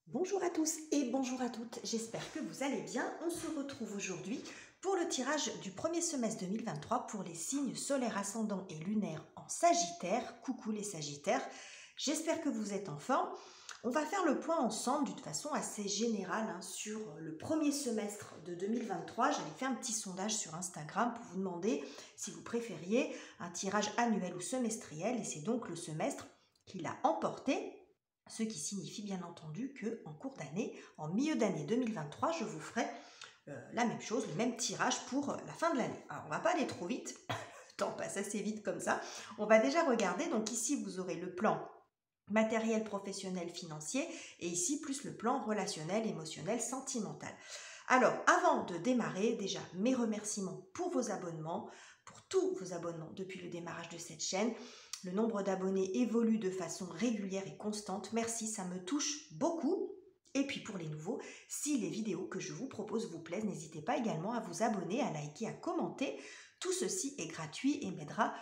Bonjour à tous et bonjour à toutes, j'espère que vous allez bien. On se retrouve aujourd'hui pour le tirage du premier semestre 2023 pour les signes solaires ascendants et lunaires en Sagittaire. Coucou les Sagittaires, j'espère que vous êtes en forme. On va faire le point ensemble d'une façon assez générale sur le premier semestre de 2023. J'avais fait un petit sondage sur Instagram pour vous demander si vous préfériez un tirage annuel ou semestriel, et c'est donc le semestre qui l'a emporté. Ce qui signifie bien entendu qu'en cours d'année, en milieu d'année 2023, je vous ferai la même chose, le même tirage pour la fin de l'année. Alors on ne va pas aller trop vite, le temps passe assez vite comme ça. On va déjà regarder, donc ici vous aurez le plan matériel, professionnel, financier, et ici plus le plan relationnel, émotionnel, sentimental. Alors avant de démarrer, déjà mes remerciements pour vos abonnements, pour tous vos abonnements depuis le démarrage de cette chaîne. Le nombre d'abonnés évolue de façon régulière et constante. Merci, ça me touche beaucoup. Et puis pour les nouveaux, si les vidéos que je vous propose vous plaisent, n'hésitez pas également à vous abonner, à liker, à commenter. Tout ceci est gratuit et m'aidera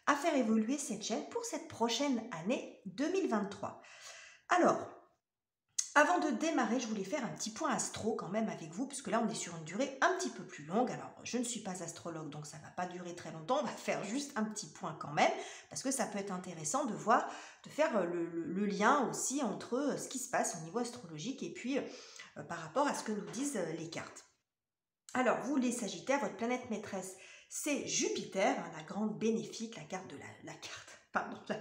à faire évoluer cette chaîne pour cette prochaine année 2023. Alors, avant de démarrer, je voulais faire un petit point astro quand même avec vous, puisque là on est sur une durée un petit peu plus longue. Alors je ne suis pas astrologue, donc ça ne va pas durer très longtemps. On va faire juste un petit point quand même, parce que ça peut être intéressant de voir, de faire le lien aussi entre ce qui se passe au niveau astrologique et puis par rapport à ce que nous disent les cartes. Alors vous les Sagittaires, votre planète maîtresse, c'est Jupiter, la grande bénéfique, la carte de la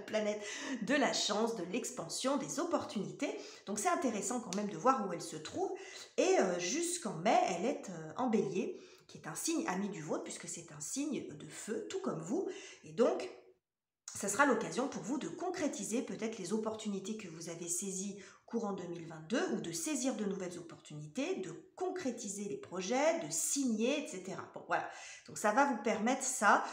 planète de la chance, de l'expansion, des opportunités. Donc c'est intéressant quand même de voir où elle se trouve. Et jusqu'en mai, elle est en Bélier, qui est un signe ami du vôtre, puisque c'est un signe de feu, tout comme vous. Et donc, ça sera l'occasion pour vous de concrétiser peut-être les opportunités que vous avez saisies courant 2022 ou de saisir de nouvelles opportunités, de concrétiser les projets, de signer, etc. Bon, voilà. Donc, ça va vous permettre ça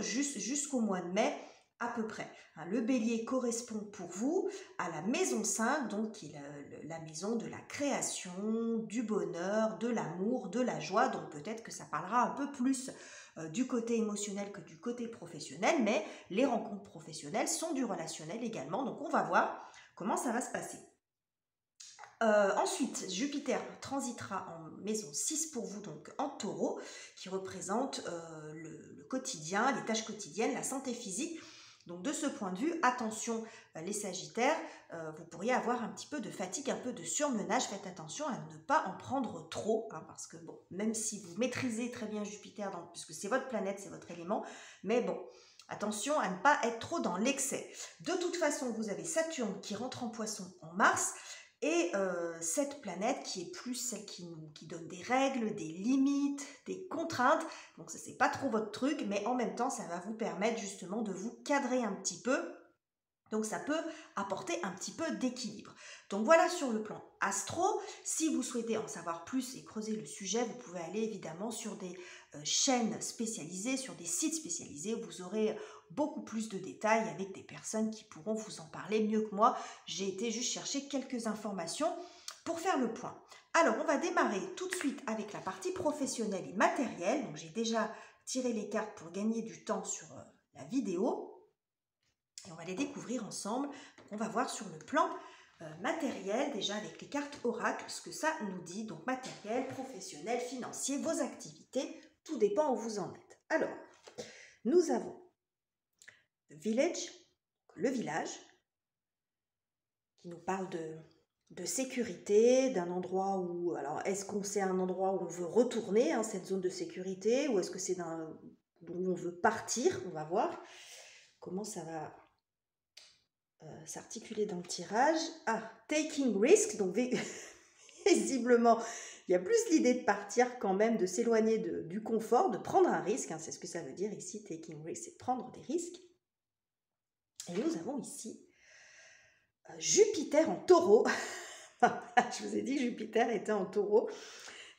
jusqu'au mois de mai à peu près. Le bélier correspond pour vous à la maison 5, donc qui est la maison de la création, du bonheur, de l'amour, de la joie. Donc, peut-être que ça parlera un peu plus du côté émotionnel que du côté professionnel, mais les rencontres professionnelles sont du relationnel également, donc on va voir comment ça va se passer. Ensuite, Jupiter transitera en maison 6 pour vous, donc en taureau, qui représente le quotidien, les tâches quotidiennes, la santé physique. Donc de ce point de vue, attention les Sagittaires, vous pourriez avoir un petit peu de fatigue, un peu de surmenage. Faites attention à ne pas en prendre trop, parce que bon, même si vous maîtrisez très bien Jupiter, puisque c'est votre planète, c'est votre élément, mais bon, attention à ne pas être trop dans l'excès. De toute façon, vous avez Saturne qui rentre en Poisson en mars, et cette planète qui est plus celle qui donne des règles, des limites, des contraintes. Donc ça, c'est pas trop votre truc, mais en même temps, ça va vous permettre justement de vous cadrer un petit peu. Donc ça peut apporter un petit peu d'équilibre. Donc voilà sur le plan astro. Si vous souhaitez en savoir plus et creuser le sujet, vous pouvez aller évidemment sur des chaînes spécialisées, sur des sites spécialisés. Vous aurez beaucoup plus de détails avec des personnes qui pourront vous en parler mieux que moi. J'ai été juste chercher quelques informations pour faire le point. Alors on va démarrer tout de suite avec la partie professionnelle et matérielle. Donc j'ai déjà tiré les cartes pour gagner du temps sur la vidéo. Et on va les découvrir ensemble. Donc on va voir sur le plan matériel, déjà avec les cartes oracle, ce que ça nous dit. Donc matériel, professionnel, financier, vos activités, tout dépend où vous en êtes. Alors, nous avons le village, le village, qui nous parle de sécurité, d'un endroit où... Alors, est-ce qu'on sait un endroit où on veut retourner, cette zone de sécurité, ou est-ce que c'est d'où on veut partir? On va voir comment ça va s'articuler dans le tirage. Taking risk, donc visiblement, il y a plus l'idée de partir quand même, de s'éloigner du confort, de prendre un risque, c'est ce que ça veut dire ici, taking risk, c'est prendre des risques. Et nous avons ici Jupiter en taureau. Je vous ai dit Jupiter était en taureau.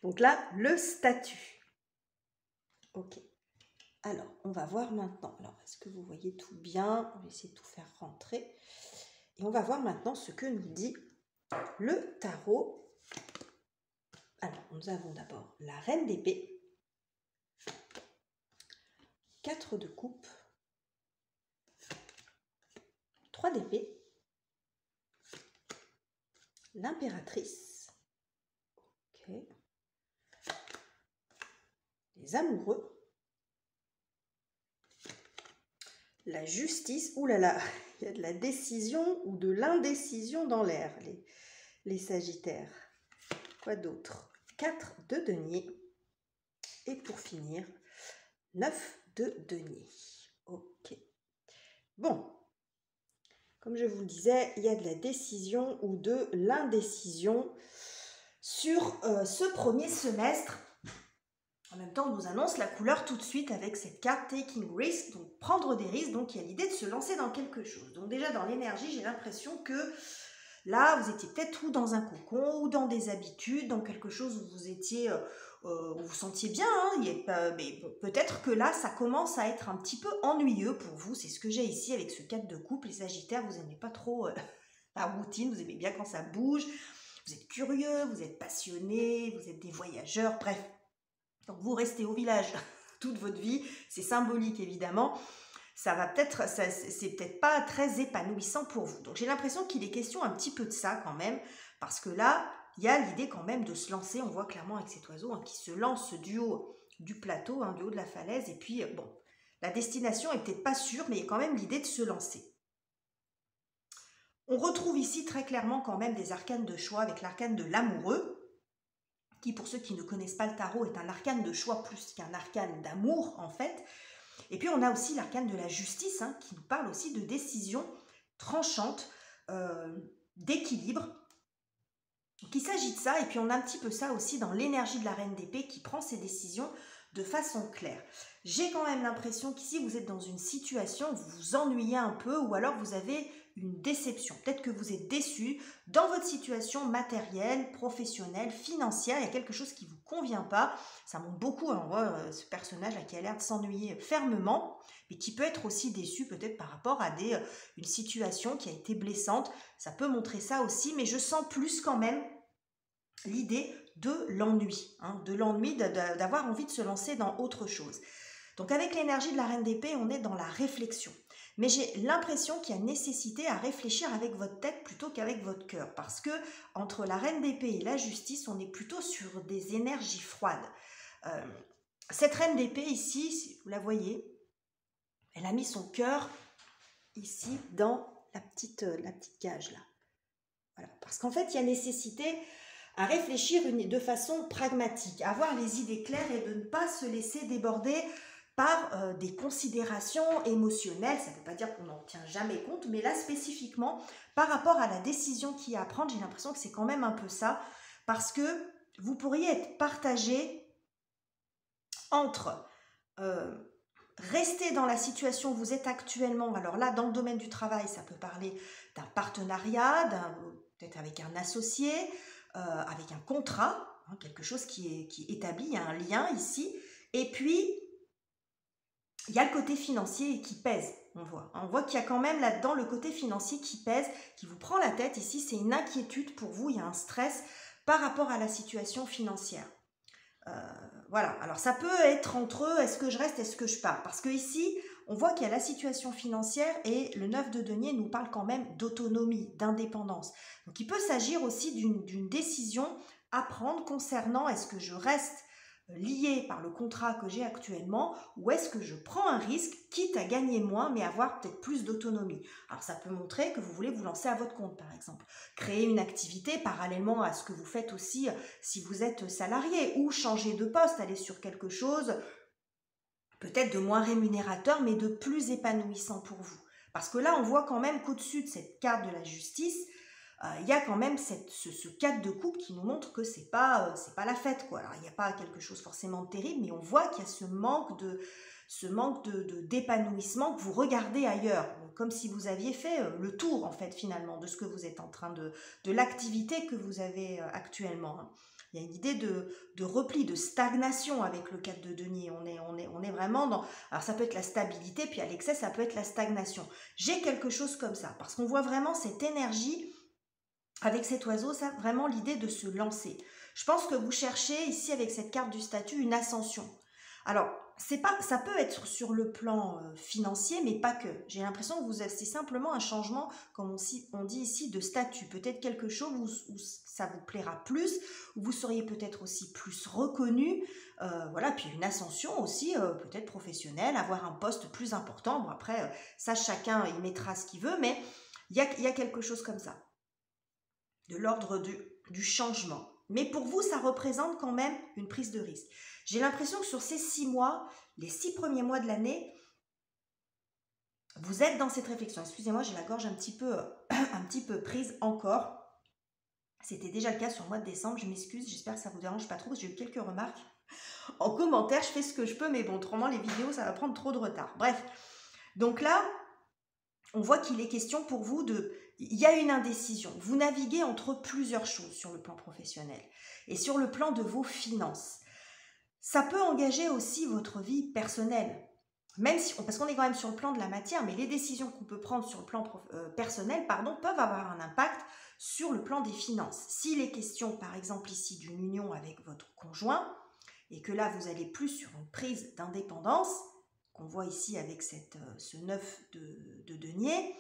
Donc là, le statut. Ok. Alors, on va voir maintenant. Alors, est-ce que vous voyez tout bien? On va essayer de tout faire rentrer. Et on va voir maintenant ce que nous dit le tarot. Alors, nous avons d'abord la reine d'épée, 4 de coupe, 3 d'épée, l'impératrice, okay. Les amoureux, la justice, ouh là là, il y a de la décision ou de l'indécision dans l'air, les sagittaires. Quoi d'autre? 4 de denier. Et pour finir, 9 de denier. Ok. Bon, comme je vous le disais, il y a de la décision ou de l'indécision sur ce premier semestre. En même temps, on nous annonce la couleur tout de suite avec cette carte Taking Risk, donc prendre des risques, donc il y a l'idée de se lancer dans quelque chose. Donc déjà dans l'énergie, j'ai l'impression que là, vous étiez peut-être ou dans un cocon, ou dans des habitudes, dans quelque chose où vous étiez, où vous sentiez bien, hein, mais bon, peut-être que là, ça commence à être un petit peu ennuyeux pour vous. C'est ce que j'ai ici avec ce 4 de coupe. Les sagittaires, vous n'aimez pas trop la routine, vous aimez bien quand ça bouge, vous êtes curieux, vous êtes passionné, vous êtes des voyageurs, bref. Donc vous restez au village toute votre vie, c'est symbolique évidemment. Ça va peut-être, c'est peut-être pas très épanouissant pour vous. Donc j'ai l'impression qu'il est question un petit peu de ça quand même, parce que là, il y a l'idée quand même de se lancer. On voit clairement avec cet oiseau qui se lance du haut du plateau, du haut de la falaise, et puis bon, la destination est peut-être pas sûre, mais il y a quand même l'idée de se lancer. On retrouve ici très clairement quand même des arcanes de choix avec l'arcane de l'amoureux, qui pour ceux qui ne connaissent pas le tarot est un arcane de choix plus qu'un arcane d'amour en fait. Et puis on a aussi l'arcane de la justice qui nous parle aussi de décisions tranchantes, d'équilibre. Donc il s'agit de ça, et puis on a un petit peu ça aussi dans l'énergie de la reine d'épée qui prend ses décisions de façon claire. J'ai quand même l'impression qu'ici vous êtes dans une situation où vous vous ennuyez un peu, ou alors vous avez une déception. Peut-être que vous êtes déçu dans votre situation matérielle, professionnelle, financière. Il y a quelque chose qui ne vous convient pas. Ça montre beaucoup, on voit ce personnage qui a l'air de s'ennuyer fermement, mais qui peut être aussi déçu peut-être par rapport à une situation qui a été blessante. Ça peut montrer ça aussi, mais je sens plus quand même l'idée de l'ennui, d'avoir envie de se lancer dans autre chose. Donc avec l'énergie de la reine d'épée, on est dans la réflexion. Mais j'ai l'impression qu'il y a nécessité à réfléchir avec votre tête plutôt qu'avec votre cœur. Parce que entre la reine d'épée et la justice, on est plutôt sur des énergies froides. Cette reine d'épée ici, si vous la voyez, elle a mis son cœur ici dans la petite cage là. Voilà. Parce qu'en fait, il y a nécessité à réfléchir de façon pragmatique, à avoir les idées claires et de ne pas se laisser déborder par des considérations émotionnelles. Ça ne veut pas dire qu'on n'en tient jamais compte, mais là spécifiquement, par rapport à la décision qu'il y a à prendre, j'ai l'impression que c'est quand même un peu ça, parce que vous pourriez être partagé entre rester dans la situation où vous êtes actuellement. Alors là, dans le domaine du travail, ça peut parler d'un partenariat, peut-être avec un associé, avec un contrat, quelque chose qui est établi, il y a un lien ici, et puis il y a le côté financier qui pèse, on voit qu'il y a quand même là-dedans le côté financier qui pèse, qui vous prend la tête. Ici, c'est une inquiétude pour vous, il y a un stress par rapport à la situation financière. Voilà, alors ça peut être entre eux, est-ce que je reste, est-ce que je pars? Parce que ici, on voit qu'il y a la situation financière et le 9 de denier nous parle quand même d'autonomie, d'indépendance. Donc il peut s'agir aussi d'une décision à prendre concernant est-ce que je reste lié par le contrat que j'ai actuellement, ou est-ce que je prends un risque, quitte à gagner moins, mais avoir peut-être plus d'autonomie. Alors ça peut montrer que vous voulez vous lancer à votre compte, par exemple. Créer une activité parallèlement à ce que vous faites aussi si vous êtes salarié, ou changer de poste, aller sur quelque chose peut-être de moins rémunérateur, mais de plus épanouissant pour vous. Parce que là, on voit quand même qu'au-dessus de cette carte de la justice, il y a quand même ce 4 de coupe qui nous montre que c'est pas la fête, quoi. Alors il n'y a pas quelque chose forcément de terrible, mais on voit qu'il y a ce manque d'épanouissement que vous regardez ailleurs, comme si vous aviez fait le tour en fait finalement de ce que vous êtes en train de l'activité que vous avez actuellement. Il y a une idée de repli, de stagnation avec le 4 de denier. On est vraiment dans... Alors ça peut être la stabilité, puis à l'excès, ça peut être la stagnation. J'ai quelque chose comme ça, parce qu'on voit vraiment cette énergie avec cet oiseau, ça vraiment l'idée de se lancer. Je pense que vous cherchez ici avec cette carte du statut une ascension. Alors, ça peut être sur le plan financier, mais pas que. J'ai l'impression que c'est simplement un changement, comme on dit ici, de statut. Peut-être quelque chose où ça vous plaira plus, où vous seriez peut-être aussi plus reconnu. Voilà, puis une ascension aussi, peut-être professionnelle, avoir un poste plus important. Bon, après, ça, chacun y mettra ce qu'il veut, mais il y a quelque chose comme ça, de l'ordre du changement. Mais pour vous, ça représente quand même une prise de risque. J'ai l'impression que sur ces 6 mois, les 6 premiers mois de l'année, vous êtes dans cette réflexion. Excusez-moi, j'ai la gorge un petit peu prise encore. C'était déjà le cas sur le mois de décembre. Je m'excuse, j'espère que ça ne vous dérange pas trop. J'ai eu quelques remarques en commentaire. Je fais ce que je peux, mais bon, autrement, les vidéos, ça va prendre trop de retard. Bref, donc là, on voit qu'il est question pour vous de... Il y a une indécision. Vous naviguez entre plusieurs choses sur le plan professionnel et sur le plan de vos finances. Ça peut engager aussi votre vie personnelle, même si, parce qu'on est quand même sur le plan de la matière, mais les décisions qu'on peut prendre sur le plan personnel, peuvent avoir un impact sur le plan des finances. S'il est question, par exemple ici, d'une union avec votre conjoint, et que là vous allez plus sur une prise d'indépendance, qu'on voit ici avec ce 9 de denier,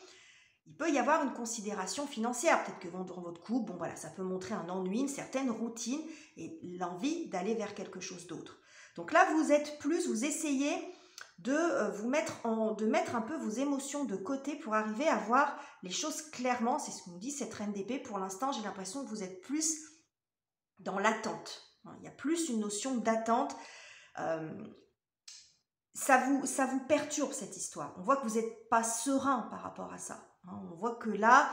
il peut y avoir une considération financière. Peut-être que dans votre couple, bon voilà, ça peut montrer un ennui, une certaine routine et l'envie d'aller vers quelque chose d'autre. Donc là, vous essayez de mettre un peu vos émotions de côté pour arriver à voir les choses clairement. C'est ce qu'on dit, cette reine d'épée. Pour l'instant, j'ai l'impression que vous êtes plus dans l'attente. Il y a plus une notion d'attente. Ça vous perturbe cette histoire. On voit que vous n'êtes pas serein par rapport à ça. On voit que là,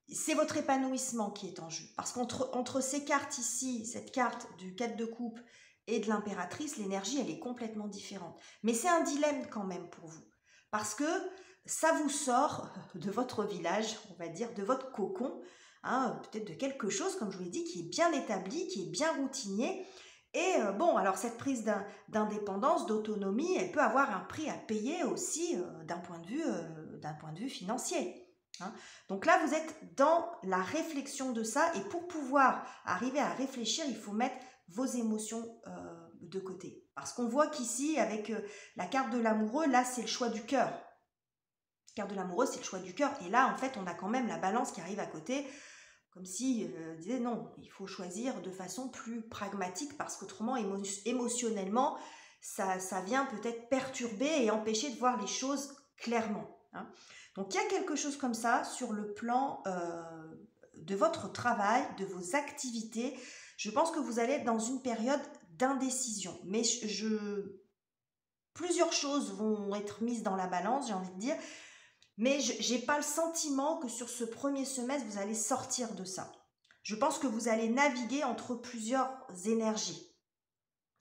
c'est votre épanouissement qui est en jeu. Parce qu'entre ces cartes ici, cette carte du 4 de coupe et de l'impératrice, l'énergie, elle est complètement différente. Mais c'est un dilemme quand même pour vous. Parce que ça vous sort de votre village, on va dire, de votre cocon, peut-être de quelque chose, comme je vous l'ai dit, qui est bien établi, qui est bien routinier. Et bon, alors cette prise d'indépendance, d'autonomie, elle peut avoir un prix à payer aussi d'un point de vue financier. Donc là, vous êtes dans la réflexion de ça, et pour pouvoir arriver à réfléchir, il faut mettre vos émotions de côté. Parce qu'on voit qu'ici, avec la carte de l'amoureux, là, c'est le choix du cœur. La carte de l'amoureux, c'est le choix du cœur. Et là, en fait, on a quand même la balance qui arrive à côté, comme si disait non, il faut choisir de façon plus pragmatique, parce qu'autrement, émotionnellement, ça vient peut-être perturber et empêcher de voir les choses clairement. Donc, il y a quelque chose comme ça sur le plan de votre travail, de vos activités. Je pense que vous allez être dans une période d'indécision. Mais plusieurs choses vont être mises dans la balance, j'ai envie de dire. Mais je n'ai pas le sentiment que sur ce premier semestre, vous allez sortir de ça. Je pense que vous allez naviguer entre plusieurs énergies.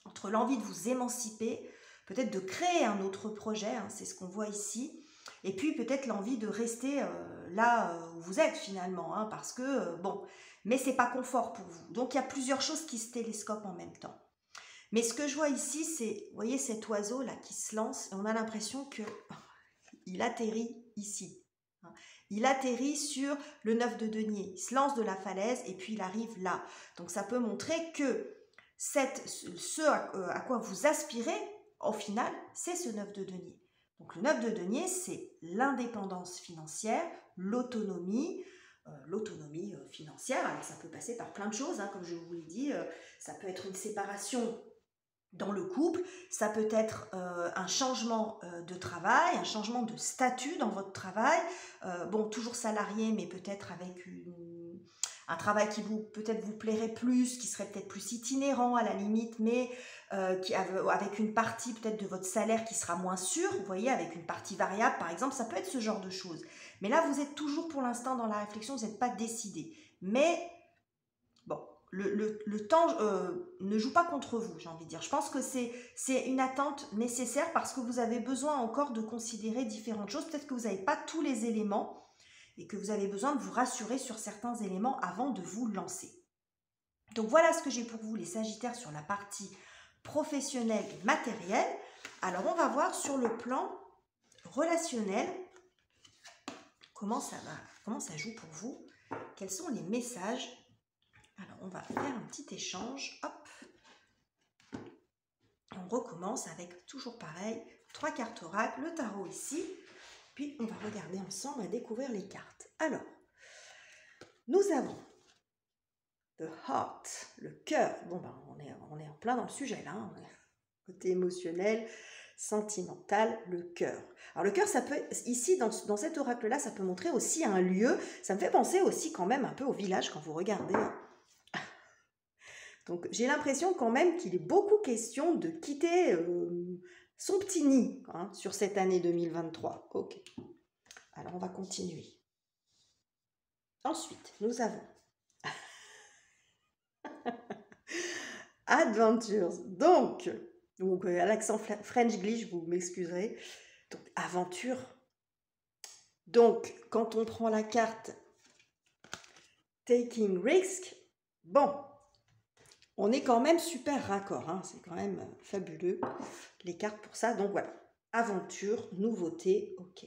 Entre l'envie de vous émanciper, peut-être de créer un autre projet, c'est ce qu'on voit ici. Et puis peut-être l'envie de rester là où vous êtes finalement, parce que, bon, mais c'est pas confort pour vous. Donc il y a plusieurs choses qui se télescopent en même temps. Mais ce que je vois ici, c'est, vous voyez cet oiseau là qui se lance, et on a l'impression que il atterrit ici. Il atterrit sur le 9 de denier, il se lance de la falaise et puis il arrive là. Donc ça peut montrer que ce à quoi vous aspirez, au final, c'est ce 9 de denier. Donc le 9 de denier, c'est l'indépendance financière, l'autonomie financière. Alors ça peut passer par plein de choses, comme je vous l'ai dit, ça peut être une séparation dans le couple, ça peut être un changement de travail, un changement de statut dans votre travail, toujours salarié, mais peut-être avec un travail qui peut-être vous plairait plus, qui serait peut-être plus itinérant à la limite, mais avec une partie peut-être de votre salaire qui sera moins sûre, vous voyez, avec une partie variable par exemple, ça peut être ce genre de choses. Mais là, vous êtes toujours pour l'instant dans la réflexion, vous n'êtes pas décidé. Mais bon, le temps ne joue pas contre vous, j'ai envie de dire. Je pense que c'est une attente nécessaire parce que vous avez besoin encore de considérer différentes choses. Peut-être que vous n'avez pas tous les éléments et que vous avez besoin de vous rassurer sur certains éléments avant de vous lancer. Donc voilà ce que j'ai pour vous, les Sagittaires, sur la partie professionnelle et matérielle. Alors on va voir sur le plan relationnel comment ça joue pour vous, quels sont les messages. Alors, on va faire un petit échange. Hop. on recommence avec toujours pareil, 3 cartes oracle, le tarot ici, puis on va regarder ensemble et découvrir les cartes. Alors, nous avons the heart, le cœur. Bon, ben, on est en plein dans le sujet là, hein. Côté émotionnel, sentimental, le cœur. Alors le cœur, ça peut, ici, dans cet oracle-là, ça peut montrer aussi un lieu. Ça me fait penser aussi quand même un peu au village quand vous regardez. Donc j'ai l'impression quand même qu'il est beaucoup question de quitter son petit nid hein, sur cette année 2023. Ok. Alors on va continuer. Ensuite, nous avons Adventures. Donc à l'accent French glitch, vous m'excuserez. Donc aventure. Donc quand on prend la carte Taking Risk, bon, on est quand même super raccord, hein, c'est quand même fabuleux les cartes pour ça. Donc voilà, aventure, nouveauté, ok.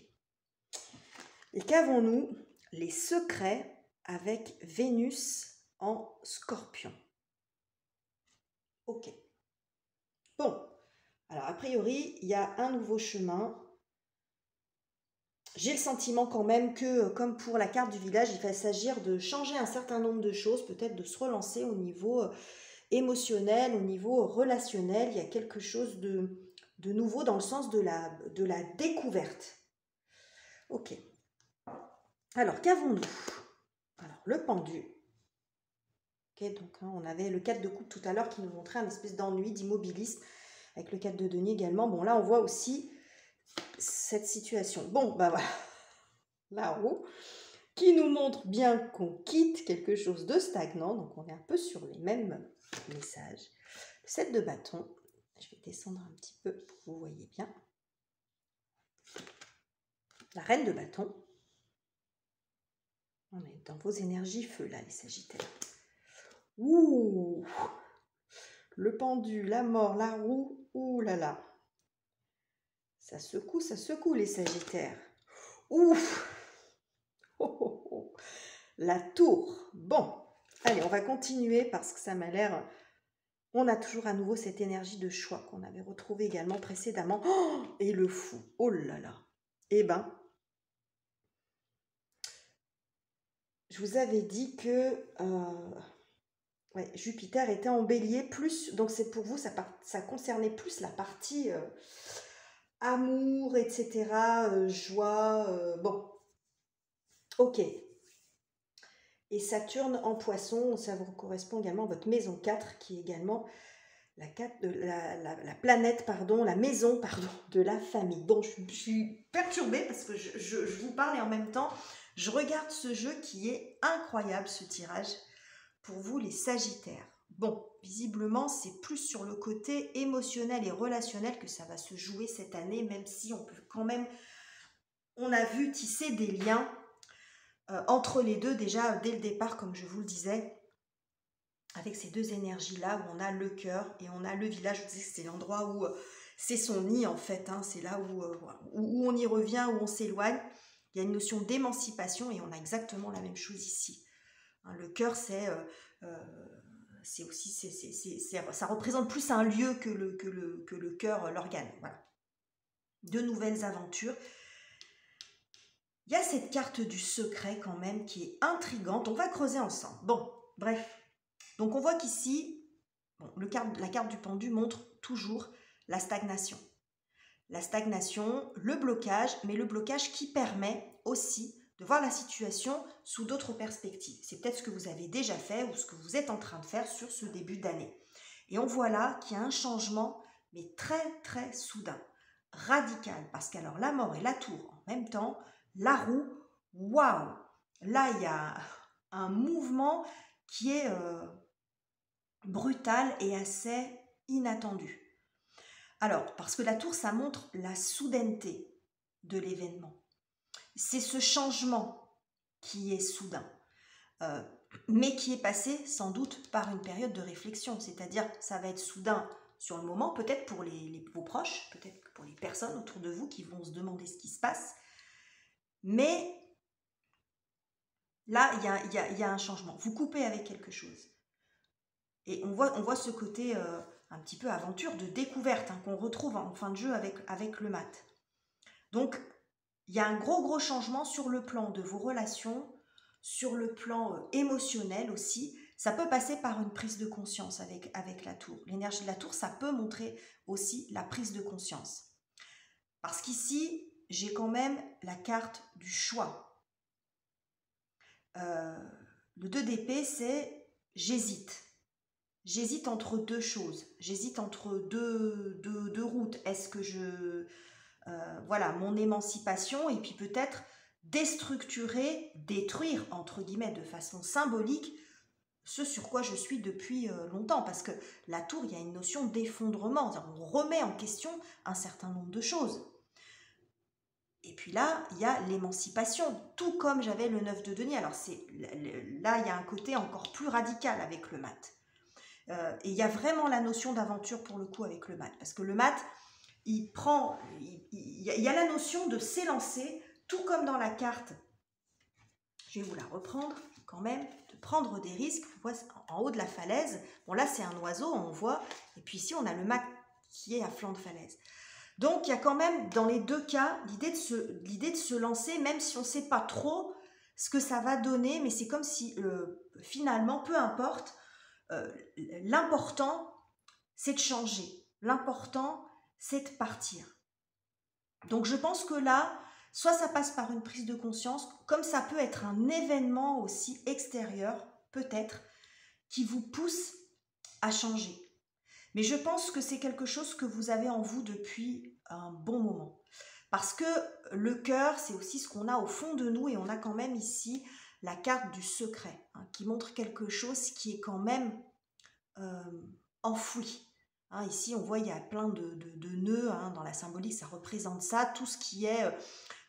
Et qu'avons-nous? Les secrets avec Vénus en Scorpion. Ok. Bon, alors a priori, il y a un nouveau chemin. J'ai le sentiment quand même que, comme pour la carte du village, il va s'agir de changer un certain nombre de choses, peut-être de se relancer au niveau émotionnel, au niveau relationnel. Il y a quelque chose de nouveau dans le sens de la découverte. Ok. Alors, qu'avons-nous? Alors, le pendu. Ok, donc hein, on avait le 4 de coupe tout à l'heure qui nous montrait un espèce d'ennui, d'immobilisme, avec le 4 de denier également. Bon, là, on voit aussi cette situation. Bon, ben voilà, la roue, qui nous montre bien qu'on quitte quelque chose de stagnant, donc on est un peu sur les mêmes messages. Le 7 de bâton, je vais descendre un petit peu pour que vous voyez bien. La reine de bâton, on est dans vos énergies feu là, les sagittaires. Ouh, le pendu, la mort, la roue, ouh là là. Ça secoue les sagittaires. Ouf. Oh, oh, oh. La tour. Bon, allez, on va continuer parce que ça m'a l'air... On a toujours à nouveau cette énergie de choix qu'on avait retrouvée également précédemment. Oh, et le fou. Oh là là. Eh ben, je vous avais dit que ouais, Jupiter était en bélier. Plus, donc c'est pour vous, ça concernait plus la partie amour, etc. Joie. Bon, ok. Et Saturne en poisson, ça vous correspond également à votre maison 4, qui est également la planète, pardon, la maison, pardon, de la famille. Bon, je suis perturbée parce que je vous parle et en même temps, je regarde ce jeu qui est incroyable, ce tirage, pour vous les Sagittaires. Bon, visiblement, c'est plus sur le côté émotionnel et relationnel que ça va se jouer cette année, même si on peut quand même, on a vu tisser des liens entre les deux déjà dès le départ, comme je vous le disais, avec ces deux énergies-là où on a le cœur et on a le village. Je vous disais que c'est l'endroit où c'est son nid en fait, hein, c'est là où on y revient, où on s'éloigne. Il y a une notion d'émancipation et on a exactement la même chose ici. Hein, le cœur, c'est aussi, ça représente plus un lieu que le cœur, l'organe. Voilà. De nouvelles aventures. Il y a cette carte du secret quand même qui est intrigante. On va creuser ensemble. Bon, bref. Donc on voit qu'ici, bon, la carte du pendu montre toujours la stagnation. La stagnation, le blocage, mais le blocage qui permet aussi de voir la situation sous d'autres perspectives. C'est peut-être ce que vous avez déjà fait ou ce que vous êtes en train de faire sur ce début d'année. Et on voit là qu'il y a un changement, mais très très soudain, radical, parce qu'alors la mort et la tour en même temps, la roue, waouh! Là, il y a un mouvement qui est brutal et assez inattendu. Alors, parce que la tour, ça montre la soudaineté de l'événement. C'est ce changement qui est soudain, mais qui est passé sans doute par une période de réflexion. C'est-à-dire, ça va être soudain sur le moment, peut-être pour vos proches, peut-être pour les personnes autour de vous qui vont se demander ce qui se passe. Mais là, il y a un changement. Vous coupez avec quelque chose. Et on voit ce côté un petit peu aventure de découverte hein, qu'on retrouve en fin de jeu avec le mat. Donc, il y a un gros changement sur le plan de vos relations, sur le plan émotionnel aussi. Ça peut passer par une prise de conscience avec la tour. L'énergie de la tour, ça peut montrer aussi la prise de conscience. Parce qu'ici, j'ai quand même la carte du choix. Le 2 d'épée, c'est j'hésite. J'hésite entre deux choses. J'hésite entre deux routes. Est-ce que voilà, mon émancipation et puis peut-être déstructurer, détruire, entre guillemets, de façon symbolique, ce sur quoi je suis depuis longtemps. Parce que la tour, il y a une notion d'effondrement. On remet en question un certain nombre de choses. Et puis là, il y a l'émancipation, tout comme j'avais le 9 de denier. Alors là, il y a un côté encore plus radical avec le mat. Et il y a vraiment la notion d'aventure pour le coup avec le mat. Parce que le mat, il y a la notion de s'élancer, tout comme dans la carte. Je vais vous la reprendre quand même, de prendre des risques. On voit en haut de la falaise, bon là c'est un oiseau, on voit. Et puis ici, on a le mat qui est à flanc de falaise. Donc, il y a quand même, dans les deux cas, l'idée de se lancer, même si on ne sait pas trop ce que ça va donner, mais c'est comme si, finalement, peu importe, l'important, c'est de changer. L'important, c'est de partir. Donc, je pense que là, soit ça passe par une prise de conscience, comme ça peut être un événement aussi extérieur, peut-être, qui vous pousse à changer. Mais je pense que c'est quelque chose que vous avez en vous depuis un bon moment. Parce que le cœur, c'est aussi ce qu'on a au fond de nous et on a quand même ici la carte du secret hein, qui montre quelque chose qui est quand même enfoui. Hein, ici, on voit il y a plein de nœuds hein, dans la symbolique, ça représente ça, tout ce qui est,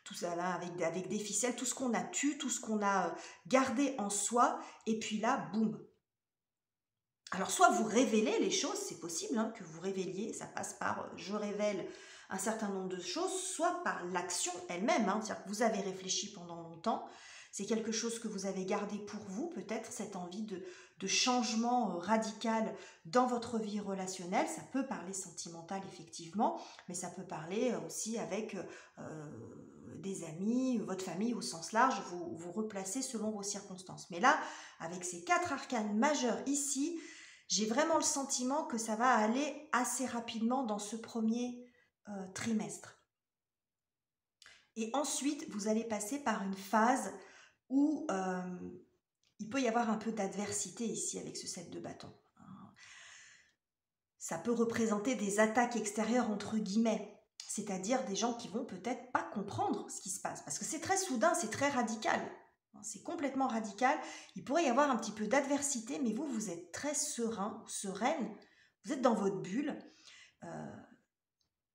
tout ça là avec des ficelles, tout ce qu'on a tué, tout ce qu'on a gardé en soi et puis là, boum. Alors, soit vous révélez les choses, c'est possible hein, que vous révéliez, ça passe par je révèle un certain nombre de choses, soit par l'action elle-même, hein, c'est-à-dire que vous avez réfléchi pendant longtemps, c'est quelque chose que vous avez gardé pour vous, peut-être cette envie de changement radical dans votre vie relationnelle, ça peut parler sentimental effectivement, mais ça peut parler aussi avec des amis, votre famille au sens large, vous replacez selon vos circonstances. Mais là, avec ces 4 arcanes majeures ici, j'ai vraiment le sentiment que ça va aller assez rapidement dans ce premier trimestre. Et ensuite, vous allez passer par une phase où il peut y avoir un peu d'adversité ici avec ce 7 de bâton. Ça peut représenter des attaques extérieures entre guillemets, c'est-à-dire des gens qui vont peut-être pas comprendre ce qui se passe, parce que c'est très soudain, c'est très radical. C'est complètement radical. Il pourrait y avoir un petit peu d'adversité, mais vous êtes très serein, sereine. Vous êtes dans votre bulle.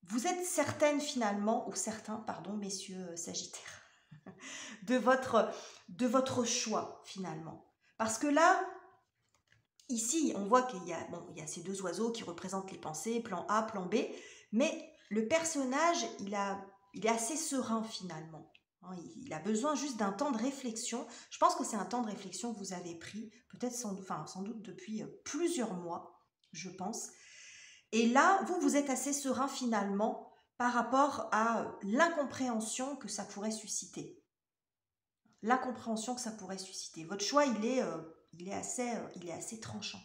Vous êtes certaine finalement, ou certains, pardon, messieurs Sagittaires, de votre choix finalement. Parce que là, ici, on voit qu'il y a ces deux oiseaux qui représentent les pensées, plan A, plan B, mais le personnage, il est assez serein finalement. Il a besoin juste d'un temps de réflexion. Je pense que c'est un temps de réflexion que vous avez pris, peut-être sans doute depuis plusieurs mois, je pense. Et là, vous êtes assez serein finalement par rapport à l'incompréhension que ça pourrait susciter. L'incompréhension que ça pourrait susciter. Votre choix, il est assez tranchant.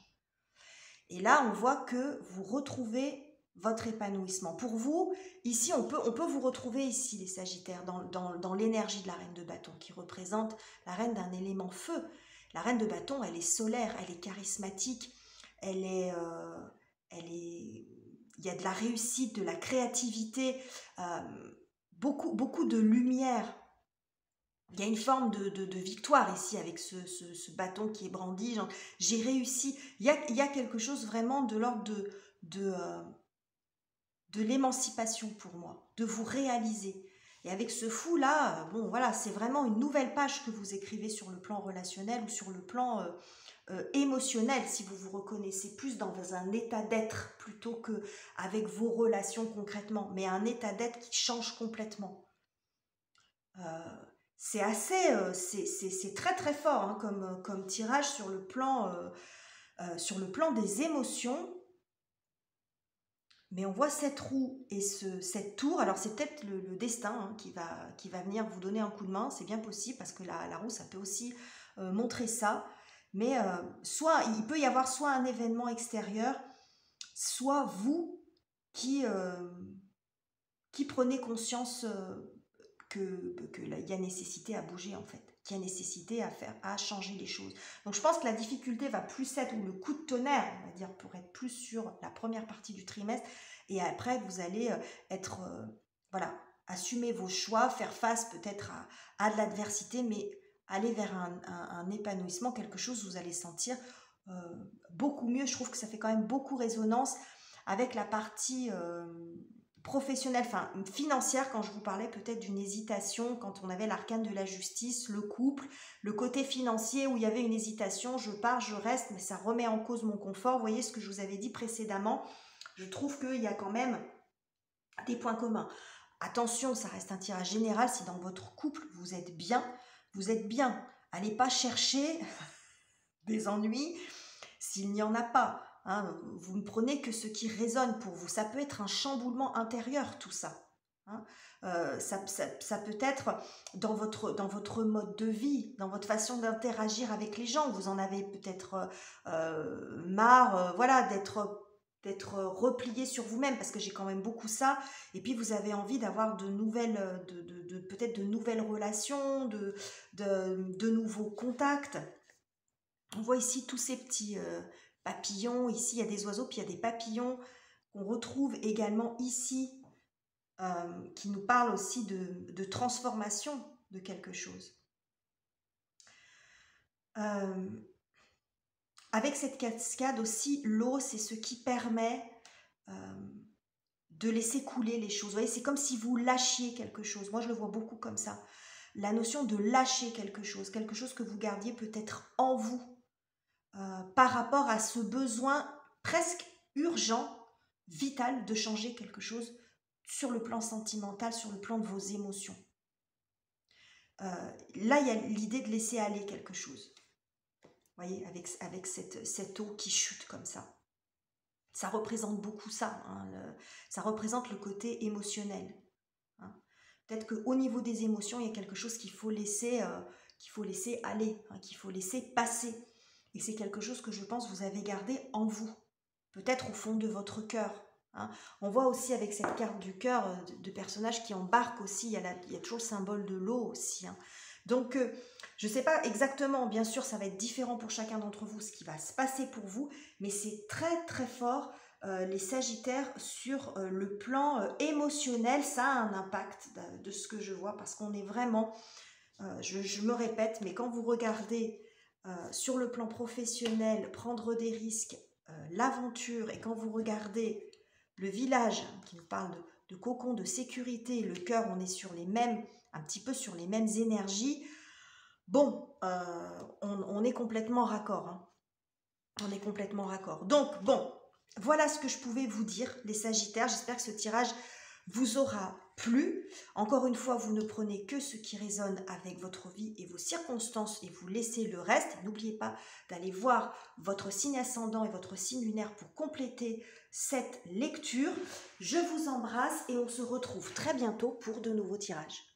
Et là, on voit que vous retrouvez votre épanouissement. Pour vous, ici, on peut vous retrouver ici, les Sagittaires, dans l'énergie de la reine de bâton, qui représente la reine d'un élément feu. La reine de bâton, elle est solaire, elle est charismatique, il y a de la réussite, de la créativité, beaucoup de lumière. Il y a une forme de victoire ici avec ce bâton qui est brandi. Genre, j'ai réussi. Il y a quelque chose vraiment de l'ordre de l'émancipation pour moi, de vous réaliser. Et avec ce fou là, bon voilà, c'est vraiment une nouvelle page que vous écrivez sur le plan relationnel ou sur le plan émotionnel, si vous vous reconnaissez plus dans un état d'être plutôt que avec vos relations concrètement, mais un état d'être qui change complètement. C'est très très fort hein, comme tirage sur le plan des émotions. Mais on voit cette roue et cette tour. Alors c'est peut-être le destin hein, qui va venir vous donner un coup de main. C'est bien possible parce que la roue, ça peut aussi montrer ça. Mais soit il peut y avoir soit un événement extérieur, soit vous qui prenez conscience il y a nécessité à bouger en fait, qu'il y a nécessité à changer les choses. Donc je pense que la difficulté va plus être, ou le coup de tonnerre, on va dire, pour être plus sur la première partie du trimestre, et après vous allez être, voilà, assumer vos choix, faire face peut-être à de l'adversité, mais aller vers un épanouissement, quelque chose où vous allez sentir beaucoup mieux. Je trouve que ça fait quand même beaucoup résonance avec la partie professionnelle, enfin financière, quand je vous parlais peut-être d'une hésitation, quand on avait l'arcane de la justice, le couple, le côté financier où il y avait une hésitation, je pars, je reste, mais ça remet en cause mon confort. Vous voyez ce que je vous avais dit précédemment, je trouve qu'il y a quand même des points communs. Attention, ça reste un tirage général, si dans votre couple vous êtes bien, vous êtes bien. Allez pas chercher des ennuis s'il n'y en a pas. Hein, vous ne prenez que ce qui résonne pour vous. Ça peut être un chamboulement intérieur, tout ça. Hein. Ça peut être dans votre mode de vie, dans votre façon d'interagir avec les gens. Vous en avez peut-être marre voilà, d'être replié sur vous-même, parce que j'ai quand même beaucoup ça. Et puis vous avez envie d'avoir de nouvelles, peut-être de nouvelles relations, de nouveaux contacts. On voit ici tous ces petits papillons. Ici, il y a des oiseaux, puis il y a des papillons qu'on retrouve également ici, qui nous parlent aussi de transformation de quelque chose. Avec cette cascade aussi, l'eau, c'est ce qui permet de laisser couler les choses. Vous voyez, c'est comme si vous lâchiez quelque chose. Moi, je le vois beaucoup comme ça. La notion de lâcher quelque chose que vous gardiez peut-être en vous, par rapport à ce besoin presque urgent, vital, de changer quelque chose sur le plan sentimental, sur le plan de vos émotions. Là, il y a l'idée de laisser aller quelque chose. Vous voyez, avec cette eau qui chute comme ça. Ça représente beaucoup ça. Hein, ça représente le côté émotionnel. Hein. Peut-être qu'au niveau des émotions, il y a quelque chose qu'il faut laisser aller, hein, qu'il faut laisser passer. Et c'est quelque chose que je pense vous avez gardé en vous, peut-être au fond de votre cœur. Hein. On voit aussi avec cette carte du cœur de personnages qui embarquent aussi, il y a toujours le symbole de l'eau aussi. Hein. Donc, je ne sais pas exactement, bien sûr, ça va être différent pour chacun d'entre vous, ce qui va se passer pour vous, mais c'est très très fort, les Sagittaires, sur le plan émotionnel. Ça a un impact de ce que je vois, parce qu'on est vraiment, je me répète, mais quand vous regardez sur le plan professionnel, prendre des risques, l'aventure, et quand vous regardez le village qui nous parle de cocon, de sécurité, le cœur, on est sur les mêmes, un petit peu sur les mêmes énergies. Bon, on est complètement raccord. Hein. On est complètement raccord. Donc, bon, voilà ce que je pouvais vous dire, les Sagittaires. J'espère que ce tirage vous aura plu. Encore une fois, vous ne prenez que ce qui résonne avec votre vie et vos circonstances et vous laissez le reste. N'oubliez pas d'aller voir votre signe ascendant et votre signe lunaire pour compléter cette lecture. Je vous embrasse et on se retrouve très bientôt pour de nouveaux tirages.